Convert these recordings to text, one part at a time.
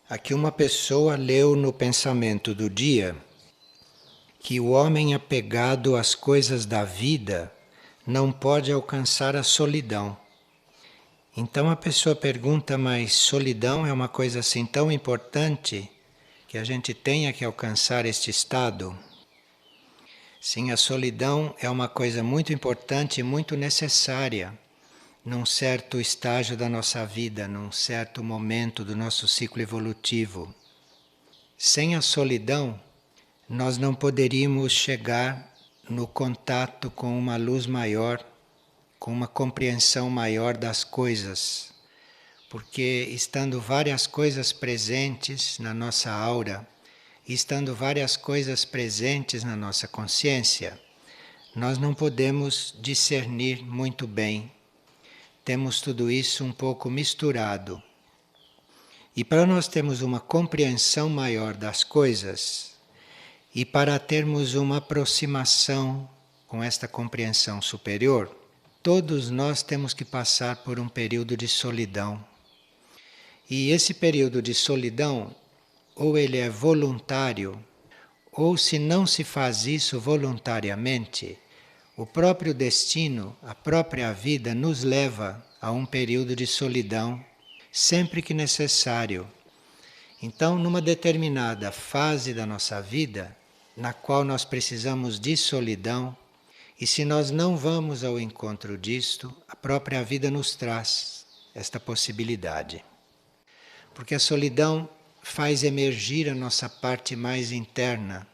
Aqui uma pessoa leu no pensamento do dia que o homem apegado às coisas da vida não pode alcançar a solidão. Então a pessoa pergunta, mas solidão é uma coisa assim tão importante que a gente tenha que alcançar este estado? Sim, a solidão é uma coisa muito importante e muito necessária num certo estágio da nossa vida, num certo momento do nosso ciclo evolutivo. Sem a solidão, nós não poderíamos chegar no contato com uma luz maior, com uma compreensão maior das coisas, porque estando várias coisas presentes na nossa aura, estando várias coisas presentes na nossa consciência, nós não podemos discernir muito bem. Temos tudo isso um pouco misturado. E para nós termos uma compreensão maior das coisas, e para termos uma aproximação com esta compreensão superior, todos nós temos que passar por um período de solidão. E esse período de solidão, ou ele é voluntário, ou se não se faz isso voluntariamente, o próprio destino, a própria vida nos leva a um período de solidão, sempre que necessário. Então, numa determinada fase da nossa vida, na qual nós precisamos de solidão, e se nós não vamos ao encontro disto, a própria vida nos traz esta possibilidade. Porque a solidão faz emergir a nossa parte mais interna.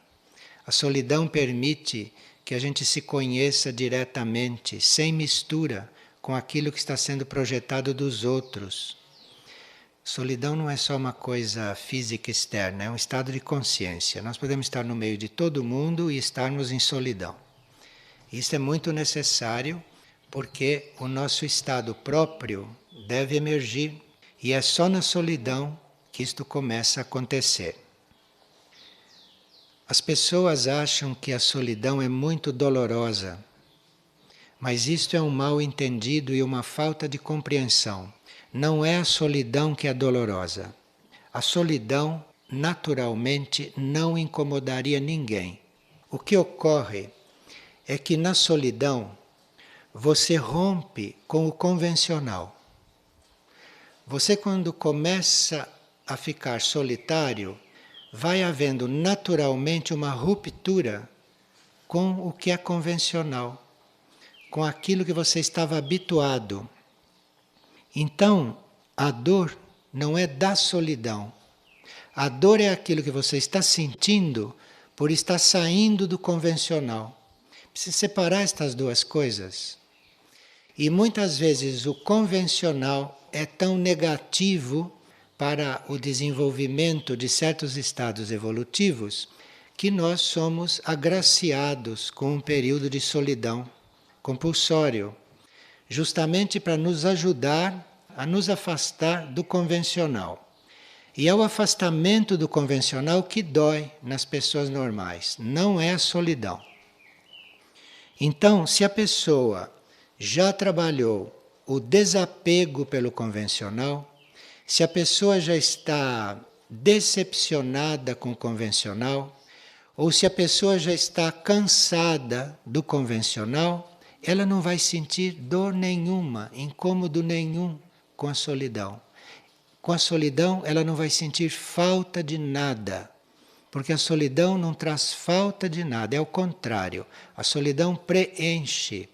A solidão permite que a gente se conheça diretamente, sem mistura com aquilo que está sendo projetado dos outros. Solidão não é só uma coisa física externa, é um estado de consciência. Nós podemos estar no meio de todo mundo e estarmos em solidão. Isso é muito necessário porque o nosso estado próprio deve emergir e é só na solidão que isto começa a acontecer. As pessoas acham que a solidão é muito dolorosa, mas isto é um mal entendido e uma falta de compreensão. Não é a solidão que é dolorosa. A solidão, naturalmente, não incomodaria ninguém. O que ocorre é que na solidão você rompe com o convencional. Você, quando começa a ficar solitário, vai havendo naturalmente uma ruptura com o que é convencional, com aquilo que você estava habituado. Então, a dor não é da solidão. A dor é aquilo que você está sentindo por estar saindo do convencional. Precisa separar estas duas coisas. E muitas vezes o convencional é tão negativo para o desenvolvimento de certos estados evolutivos que nós somos agraciados com um período de solidão compulsório, justamente para nos ajudar a nos afastar do convencional. E é o afastamento do convencional que dói nas pessoas normais, não é a solidão. Então, se a pessoa já trabalhou o desapego pelo convencional, se a pessoa já está decepcionada com o convencional, ou se a pessoa já está cansada do convencional, ela não vai sentir dor nenhuma, incômodo nenhum com a solidão. Com a solidão, ela não vai sentir falta de nada, porque a solidão não traz falta de nada, é o contrário. A solidão preenche.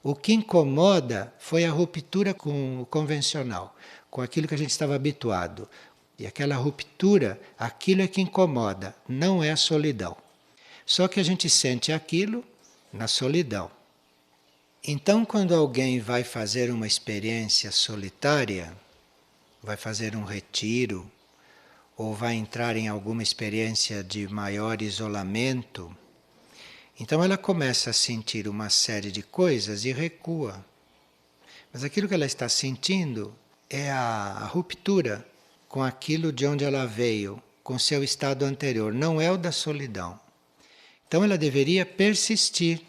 O que incomoda foi a ruptura com o convencional, com aquilo que a gente estava habituado. E aquela ruptura, aquilo é que incomoda, não é a solidão. Só que a gente sente aquilo na solidão. Então, quando alguém vai fazer uma experiência solitária, vai fazer um retiro, ou vai entrar em alguma experiência de maior isolamento, então ela começa a sentir uma série de coisas e recua. Mas aquilo que ela está sentindo é a ruptura com aquilo de onde ela veio, com seu estado anterior, não é o da solidão. Então ela deveria persistir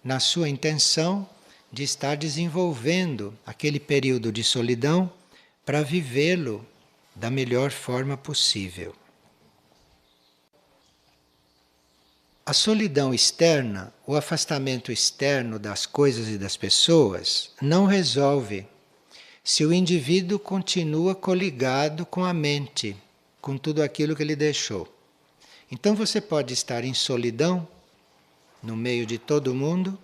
na sua intenção de estar desenvolvendo aquele período de solidão para vivê-lo da melhor forma possível. A solidão externa, o afastamento externo das coisas e das pessoas, não resolve se o indivíduo continua coligado com a mente, com tudo aquilo que ele deixou. Então você pode estar em solidão, no meio de todo mundo,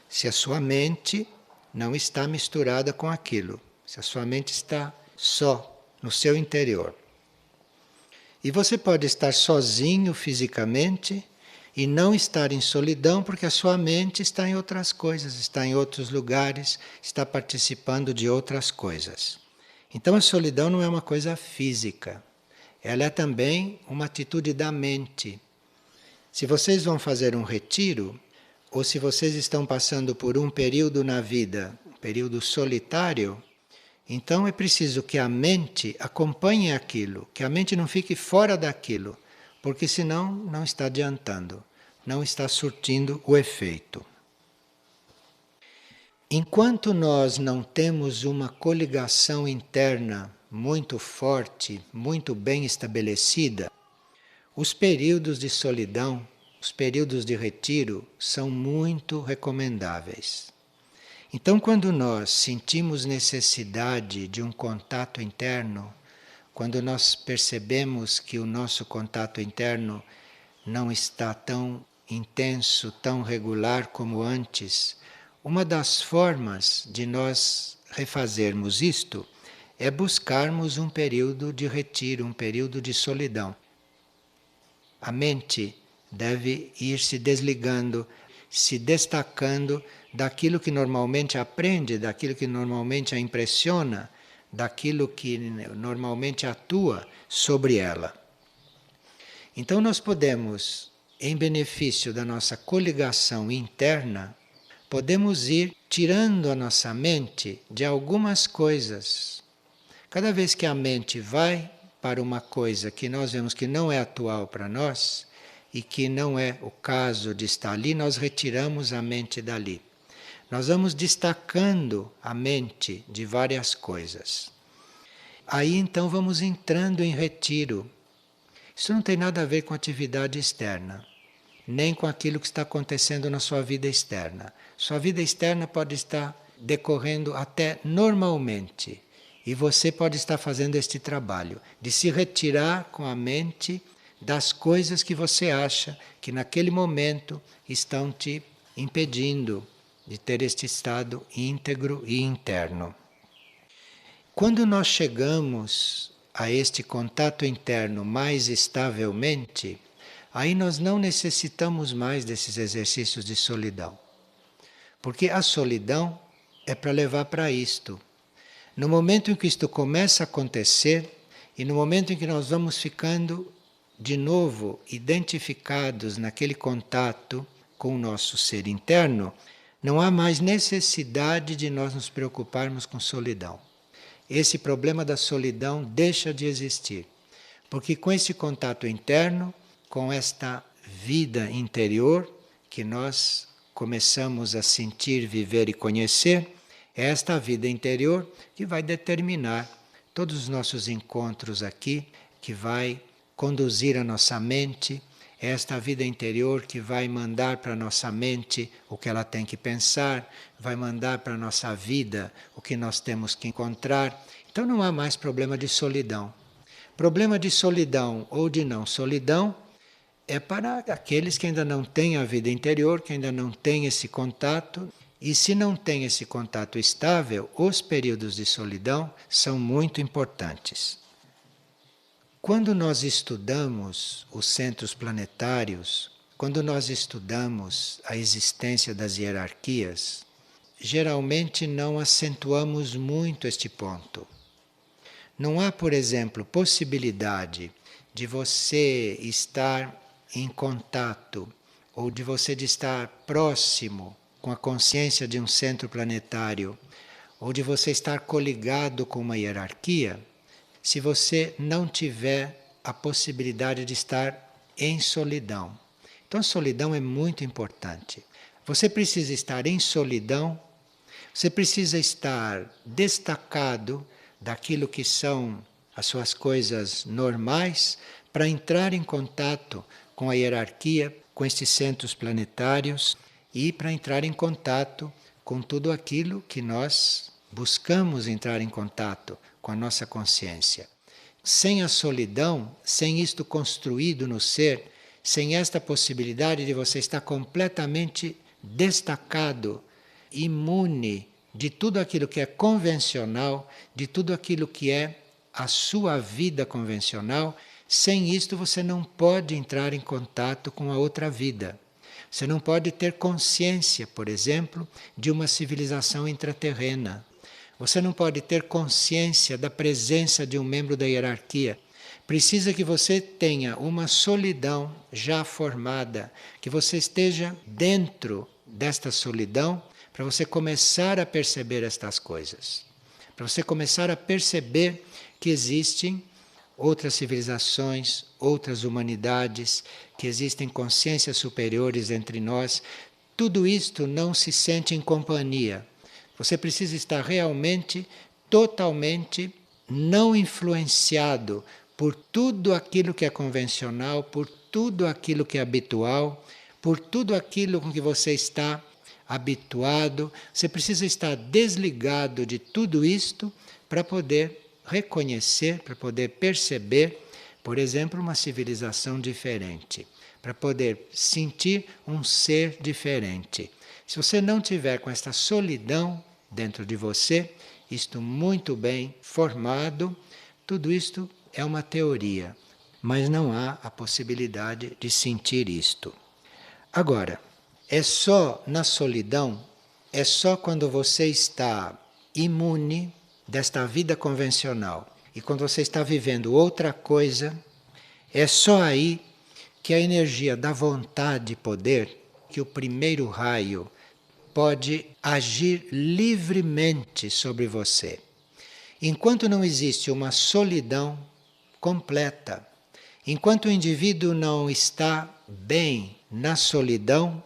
se a sua mente não está misturada com aquilo, se a sua mente está só no seu interior. E você pode estar sozinho fisicamente e não estar em solidão porque a sua mente está em outras coisas, está em outros lugares, está participando de outras coisas. Então a solidão não é uma coisa física, ela é também uma atitude da mente. Se vocês vão fazer um retiro, ou se vocês estão passando por um período na vida, um período solitário, então é preciso que a mente acompanhe aquilo, que a mente não fique fora daquilo, porque senão não está adiantando, não está surtindo o efeito. Enquanto nós não temos uma coligação interna muito forte, muito bem estabelecida, os períodos de solidão, os períodos de retiro são muito recomendáveis. Então, quando nós sentimos necessidade de um contato interno, quando nós percebemos que o nosso contato interno não está tão intenso, tão regular como antes, uma das formas de nós refazermos isto é buscarmos um período de retiro, um período de solidão. A mente deve ir se desligando, se destacando daquilo que normalmente aprende, daquilo que normalmente a impressiona, daquilo que normalmente atua sobre ela. Então nós podemos, em benefício da nossa coligação interna, podemos ir tirando a nossa mente de algumas coisas. Cada vez que a mente vai para uma coisa que nós vemos que não é atual para nós e que não é o caso de estar ali, nós retiramos a mente dali. Nós vamos destacando a mente de várias coisas. Aí então vamos entrando em retiro. Isso não tem nada a ver com atividade externa, nem com aquilo que está acontecendo na sua vida externa. Sua vida externa pode estar decorrendo até normalmente. E você pode estar fazendo este trabalho de se retirar com a mente das coisas que você acha que naquele momento estão te impedindo de ter este estado íntegro e interno. Quando nós chegamos a este contato interno mais estavelmente, aí nós não necessitamos mais desses exercícios de solidão. Porque a solidão é para levar para isto. No momento em que isto começa a acontecer, e no momento em que nós vamos ficando de novo identificados naquele contato com o nosso ser interno, não há mais necessidade de nós nos preocuparmos com solidão. Esse problema da solidão deixa de existir, porque com esse contato interno, com esta vida interior que nós começamos a sentir, viver e conhecer, é esta vida interior que vai determinar todos os nossos encontros aqui, que vai conduzir a nossa mente, é esta vida interior que vai mandar para a nossa mente o que ela tem que pensar, vai mandar para a nossa vida o que nós temos que encontrar. Então não há mais problema de solidão. Problema de solidão ou de não solidão é para aqueles que ainda não têm a vida interior, que ainda não têm esse contato. E se não tem esse contato estável, os períodos de solidão são muito importantes. Quando nós estudamos os centros planetários, quando nós estudamos a existência das hierarquias, geralmente não acentuamos muito este ponto. Não há, por exemplo, possibilidade de você estar em contato ou de você estar próximo com a consciência de um centro planetário, ou de você estar coligado com uma hierarquia, se você não tiver a possibilidade de estar em solidão. Então a solidão é muito importante. Você precisa estar em solidão, você precisa estar destacado daquilo que são as suas coisas normais, para entrar em contato com a hierarquia, com estes centros planetários e para entrar em contato com tudo aquilo que nós buscamos entrar em contato com a nossa consciência. Sem a solidão, sem isto construído no ser, sem esta possibilidade de você estar completamente destacado, imune de tudo aquilo que é convencional, de tudo aquilo que é a sua vida convencional, sem isto você não pode entrar em contato com a outra vida. Você não pode ter consciência, por exemplo, de uma civilização intraterrena. Você não pode ter consciência da presença de um membro da hierarquia. Precisa que você tenha uma solidão já formada, que você esteja dentro desta solidão para você começar a perceber estas coisas. Para você começar a perceber que existem outras civilizações, outras humanidades, que existem consciências superiores entre nós. Tudo isto não se sente em companhia. Você precisa estar realmente, totalmente não influenciado por tudo aquilo que é convencional, por tudo aquilo que é habitual, por tudo aquilo com que você está habituado. Você precisa estar desligado de tudo isto para poder reconhecer, para poder perceber, por exemplo, uma civilização diferente, para poder sentir um ser diferente. Se você não tiver com esta solidão dentro de você, isto muito bem formado, tudo isto é uma teoria, mas não há a possibilidade de sentir isto. Agora, é só na solidão, é só quando você está imune desta vida convencional e quando você está vivendo outra coisa, é só aí que a energia da vontade e poder, que o primeiro raio pode agir livremente sobre você. Enquanto não existe uma solidão completa, enquanto o indivíduo não está bem na solidão,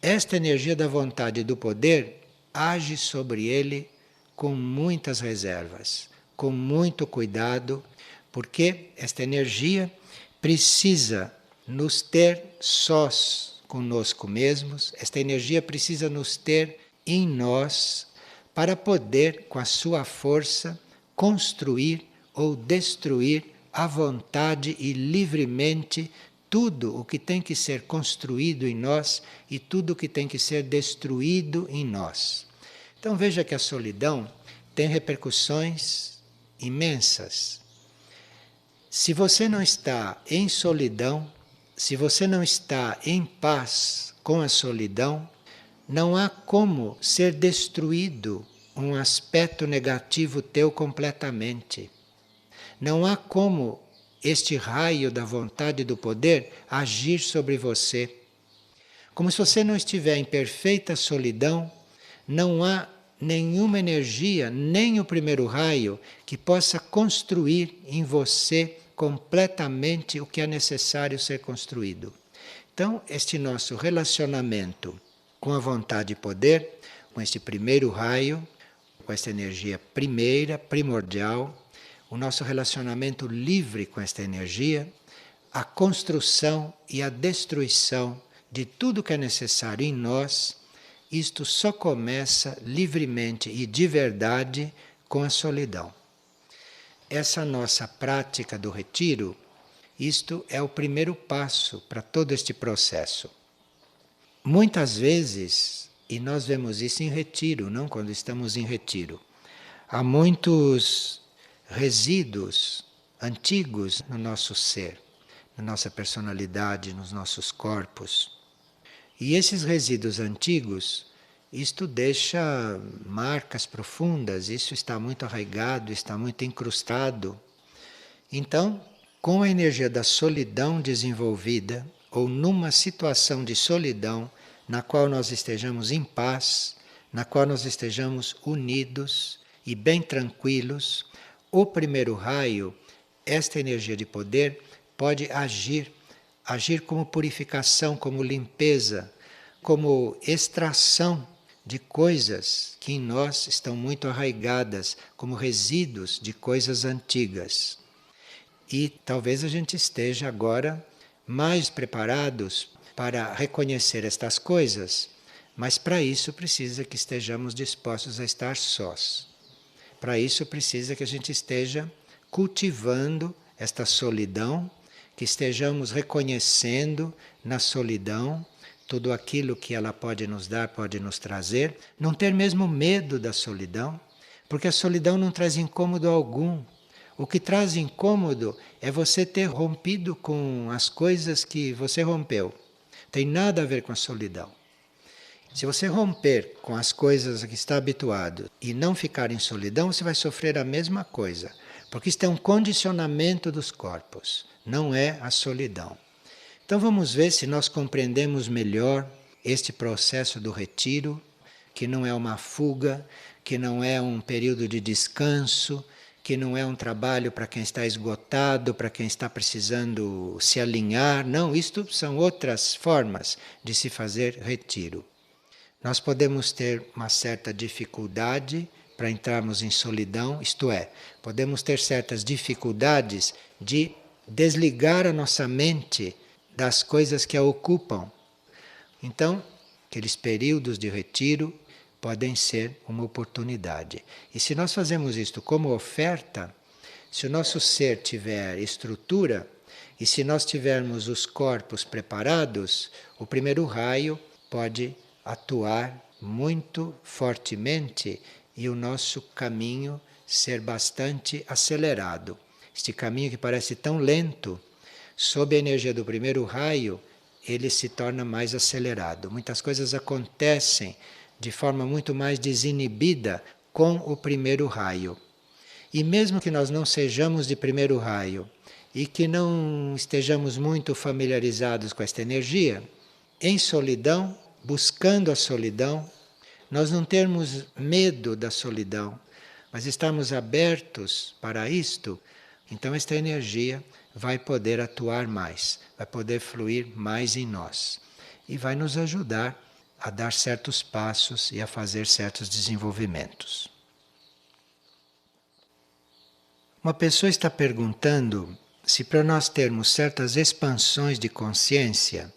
esta energia da vontade e do poder age sobre ele com muitas reservas, com muito cuidado, porque esta energia precisa nos ter sós conosco mesmos, esta energia precisa nos ter em nós para poder, com a sua força, construir ou destruir à vontade e livremente tudo o que tem que ser construído em nós e tudo o que tem que ser destruído em nós. Então veja que a solidão tem repercussões imensas. Se você não está em solidão, se você não está em paz com a solidão, não há como ser destruído um aspecto negativo teu completamente. Não há como este raio da vontade e do poder agir sobre você. Como se você não estiver em perfeita solidão, não há nenhuma energia, nem o primeiro raio, que possa construir em você completamente o que é necessário ser construído. Então, este nosso relacionamento com a vontade e poder, com este primeiro raio, com esta energia primeira, primordial, o nosso relacionamento livre com esta energia, a construção e a destruição de tudo que é necessário em nós, isto só começa livremente e de verdade com a solidão. Essa nossa prática do retiro, isto é o primeiro passo para todo este processo. Muitas vezes, e nós vemos isso em retiro, não quando estamos em retiro, há muitos resíduos antigos no nosso ser, na nossa personalidade, nos nossos corpos. E esses resíduos antigos, isto deixa marcas profundas, isso está muito arraigado, está muito incrustado. Então, com a energia da solidão desenvolvida, ou numa situação de solidão, na qual nós estejamos em paz, na qual nós estejamos unidos e bem tranquilos, o primeiro raio, esta energia de poder, pode agir como purificação, como limpeza, como extração de coisas que em nós estão muito arraigadas, como resíduos de coisas antigas. E talvez a gente esteja agora mais preparados para reconhecer estas coisas, mas para isso precisa que estejamos dispostos a estar sós. Para isso precisa que a gente esteja cultivando esta solidão, que estejamos reconhecendo na solidão tudo aquilo que ela pode nos dar, pode nos trazer, não ter mesmo medo da solidão, porque a solidão não traz incômodo algum. O que traz incômodo é você ter rompido com as coisas que você rompeu. Tem nada a ver com a solidão. Se você romper com as coisas a que está habituado e não ficar em solidão, você vai sofrer a mesma coisa. Porque isto é um condicionamento dos corpos, não é a solidão. Então vamos ver se nós compreendemos melhor este processo do retiro, que não é uma fuga, que não é um período de descanso, que não é um trabalho para quem está esgotado, para quem está precisando se alinhar. Não, isto são outras formas de se fazer retiro. Nós podemos ter uma certa dificuldade para entrarmos em solidão, isto é, podemos ter certas dificuldades de desligar a nossa mente das coisas que a ocupam. Então, aqueles períodos de retiro podem ser uma oportunidade. E se nós fazemos isto como oferta, se o nosso ser tiver estrutura e se nós tivermos os corpos preparados, o primeiro raio pode atuar muito fortemente e o nosso caminho ser bastante acelerado. Este caminho que parece tão lento, sob a energia do primeiro raio, ele se torna mais acelerado. Muitas coisas acontecem de forma muito mais desinibida com o primeiro raio. E mesmo que nós não sejamos de primeiro raio e que não estejamos muito familiarizados com esta energia, em solidão, buscando a solidão, nós não termos medo da solidão, mas estamos abertos para isto, então esta energia vai poder atuar mais, vai poder fluir mais em nós e vai nos ajudar a dar certos passos e a fazer certos desenvolvimentos. Uma pessoa está perguntando se para nós termos certas expansões de consciência,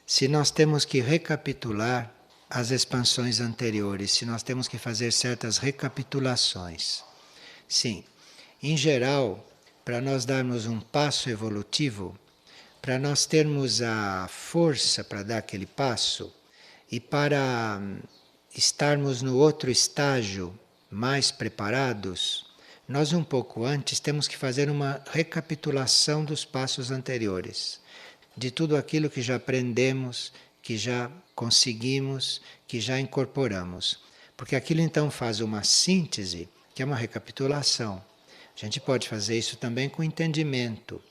se nós temos que recapitular as expansões anteriores, se nós temos que fazer certas recapitulações. Sim, em geral, para nós darmos um passo evolutivo, para nós termos a força para dar aquele passo e para estarmos no outro estágio mais preparados, nós um pouco antes temos que fazer uma recapitulação dos passos anteriores, de tudo aquilo que já aprendemos, que já conseguimos, que já incorporamos. Porque aquilo então faz uma síntese, que é uma recapitulação. A gente pode fazer isso também com entendimento.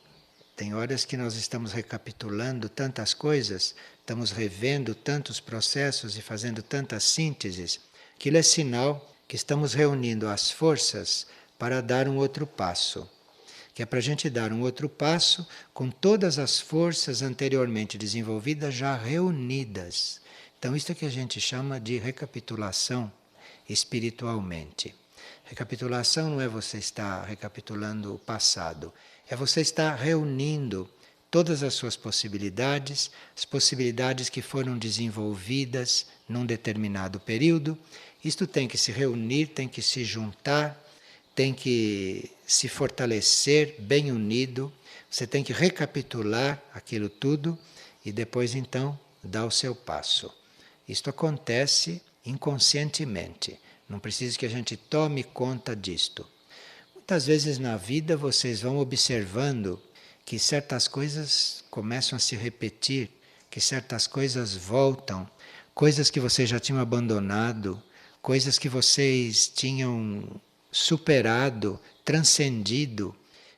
Tem horas que nós estamos recapitulando tantas coisas, estamos revendo tantos processos e fazendo tantas sínteses, que aquilo é sinal que estamos reunindo as forças para dar um outro passo. Que é para a gente dar um outro passo com todas as forças anteriormente desenvolvidas já reunidas. Então, isso é que a gente chama de recapitulação espiritualmente. Recapitulação não é você estar recapitulando o passado, é você estar reunindo todas as suas possibilidades, as possibilidades que foram desenvolvidas num determinado período. Isto tem que se reunir, tem que se juntar, tem que se fortalecer bem unido, você tem que recapitular aquilo tudo e depois então dar o seu passo. Isto acontece inconscientemente. Não precisa que a gente tome conta disto. Muitas vezes na vida vocês vão observando que certas coisas começam a se repetir, que certas coisas voltam, coisas que vocês já tinham abandonado, coisas que vocês tinham superado, transcendido.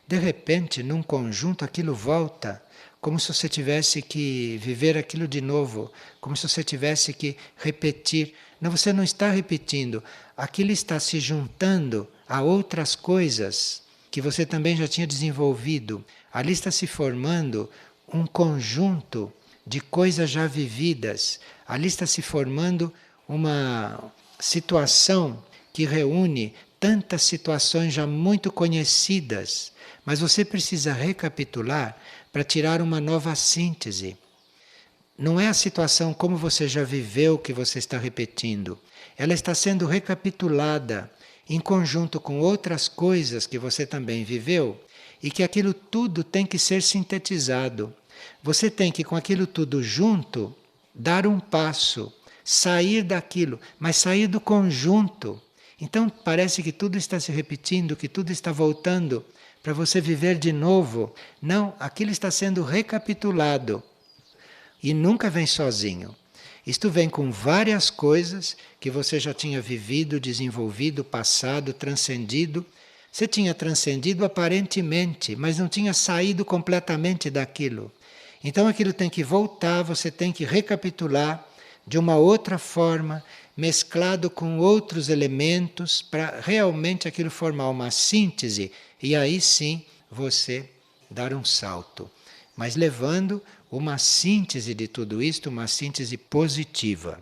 De repente, num conjunto, aquilo volta, como se você tivesse que viver aquilo de novo, como se você tivesse que repetir. Não, você não está repetindo, aquilo está se juntando a outras coisas que você também já tinha desenvolvido. Ali está se formando um conjunto de coisas já vividas. Ali está se formando uma situação que reúne tantas situações já muito conhecidas, mas você precisa recapitular para tirar uma nova síntese. Não é a situação como você já viveu que você está repetindo. Ela está sendo recapitulada em conjunto com outras coisas que você também viveu e que aquilo tudo tem que ser sintetizado. Você tem que, com aquilo tudo junto, dar um passo, sair daquilo, mas sair do conjunto. Então parece que tudo está se repetindo, que tudo está voltando para você viver de novo. Não, aquilo está sendo recapitulado. E nunca vem sozinho. Isto vem com várias coisas que você já tinha vivido, desenvolvido, passado, transcendido. Você tinha transcendido aparentemente, mas não tinha saído completamente daquilo. Então aquilo tem que voltar, você tem que recapitular de uma outra forma, mesclado com outros elementos, para realmente aquilo formar uma síntese e aí sim você dar um salto. Mas levando uma síntese de tudo isto, uma síntese positiva.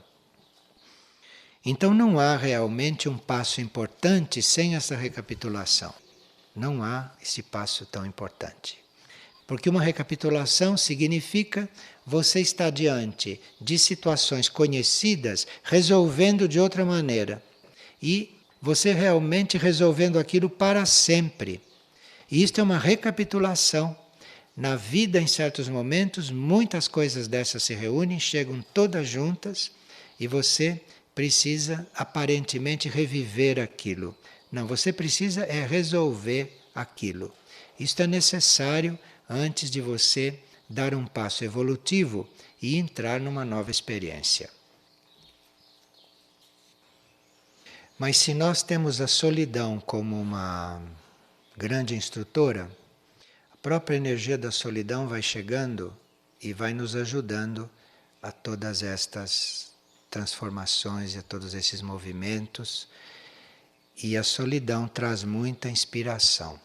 Então não há realmente um passo importante sem essa recapitulação. Não há esse passo tão importante. Porque uma recapitulação significa você estar diante de situações conhecidas, resolvendo de outra maneira. E você realmente resolvendo aquilo para sempre. E isto é uma recapitulação. Na vida, em certos momentos, muitas coisas dessas se reúnem, chegam todas juntas e você precisa aparentemente reviver aquilo. Não, você precisa é resolver aquilo. Isto é necessário antes de você dar um passo evolutivo e entrar numa nova experiência. Mas se nós temos a solidão como uma grande instrutora, a própria energia da solidão vai chegando e vai nos ajudando a todas estas transformações e a todos esses movimentos. E a solidão traz muita inspiração.